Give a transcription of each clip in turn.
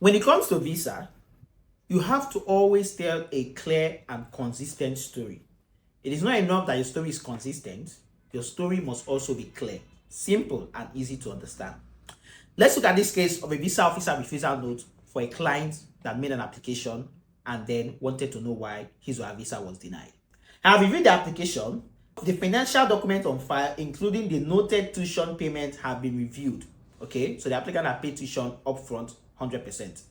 When it comes to visa, you have to always tell a clear and consistent story. It is not enough that your story is consistent. Your story must also be clear, simple, and easy to understand. Let's look at this case of a visa officer refusal note for a client that made an application and then wanted to know why his or her visa was denied. I have reviewed the application. The financial document on file, including the noted tuition payment, have been reviewed. Okay, so the applicant had paid tuition upfront 100%.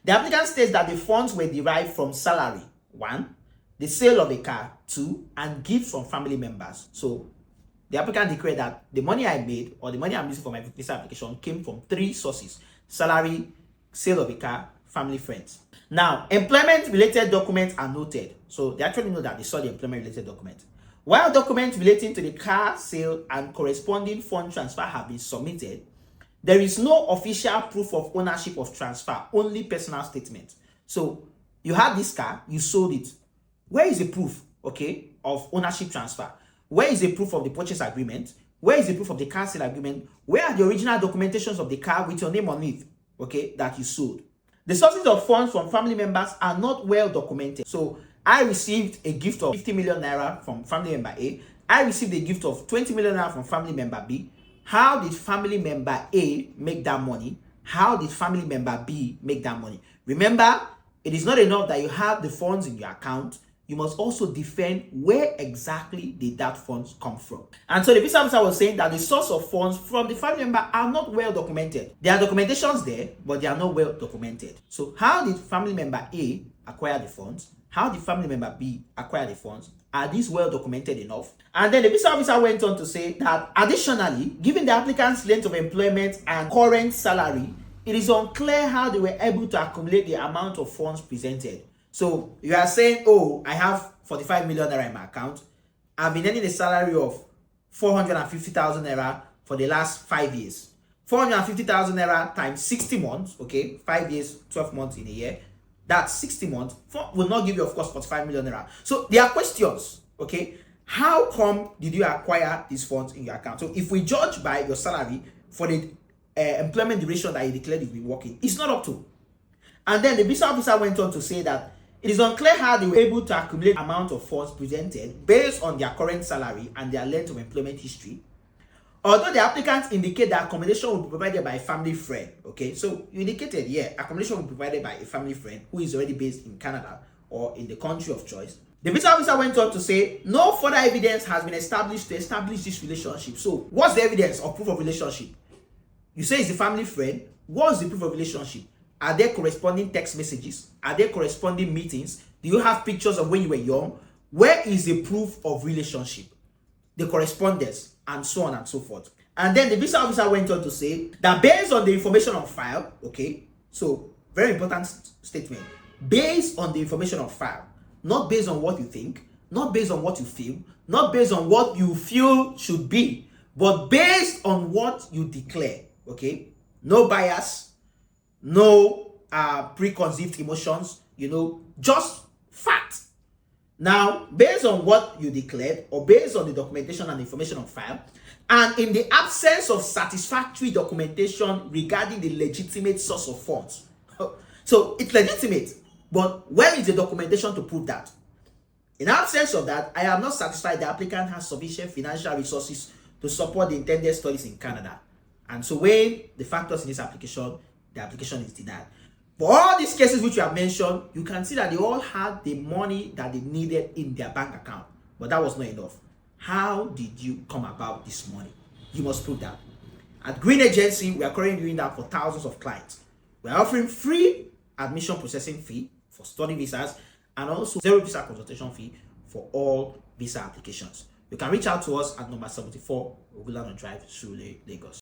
The applicant states that the funds were derived from salary, 1, the sale of a car, 2, and gifts from family members. So the applicant declared that the money I made or the money I'm using for my visa application came from 3 sources: salary, sale of a car, family, friends. Now, employment-related documents are noted. So they actually know that they saw the employment-related document. While documents relating to the car sale and corresponding fund transfer have been submitted, there is no official proof of ownership of transfer, only personal statement. So you had this car, you sold it. Where is the proof, okay, of ownership transfer? Where is the proof of the purchase agreement? Where is the proof of the car sale agreement? Where are the original documentations of the car with your name on it, okay, that you sold? The sources of funds from family members are not well documented. So I received a gift of 50 million naira from family member A. I received a gift of 20 million naira from family member B. How did family member A make that money? How did family member B make that money? Remember, it is not enough that you have the funds in your account. You must also defend where exactly did that funds come from. And so the visa officer was saying that the source of funds from the family member are not well documented. There are documentations there, but they are not well documented. So how did family member A acquire the funds? How did family member B acquire the funds? Are these well documented enough? And then the visa officer went on to say that additionally, given the applicant's length of employment and current salary, it is unclear how they were able to accumulate the amount of funds presented. So you are saying, oh, I have 45 million naira in my account. I've been earning a salary of 450,000 naira for the last 5 years. 450,000 naira times 60 months, okay, 5 years, 12 months in a year. That's 60 months. Will not give you, of course, 45 million naira. So there are questions, okay? How come did you acquire these funds in your account? So if we judge by your salary for the employment duration that you declared you've been working, it's not up to. And then the visa officer went on to say that it is unclear how they were able to accumulate the amount of funds presented based on their current salary and their length of employment history. Although the applicants indicate that accommodation will be provided by a family friend, okay? So you indicated, yeah, accommodation will be provided by a family friend who is already based in Canada or in the country of choice. The visa officer went on to say, no further evidence has been established to establish this relationship. So what's the evidence of proof of relationship? You say it's a family friend. What's the proof of relationship? Are there corresponding text messages? Are there corresponding meetings? Do you have pictures of when you were young? Where is the proof of relationship? The correspondence, and so on and so forth. And then the visa officer went on to say that based on the information on file, okay, so very important statement, based on the information on file, not based on what you think, not based on what you feel, not based on what you feel should be, but based on what you declare, okay? No bias, no preconceived emotions, just fact. Now, based on what you declared or based on the documentation and information on file, and in the absence of satisfactory documentation regarding the legitimate source of funds. So it's legitimate, but where is the documentation to prove that? In absence of that, I am not satisfied the applicant has sufficient financial resources to support the intended studies in Canada. And so weighing the factors in this application, the application is denied. For all these cases which you have mentioned, you can see that they all had the money that they needed in their bank account. But that was not enough. How did you come about this money? You must prove that. At Grewn Agency, we are currently doing that for thousands of clients. We are offering free admission processing fee for study visas and also 0 visa consultation fee for all visa applications. You can reach out to us at number 74 Ogulano Drive, Surulere, Lagos.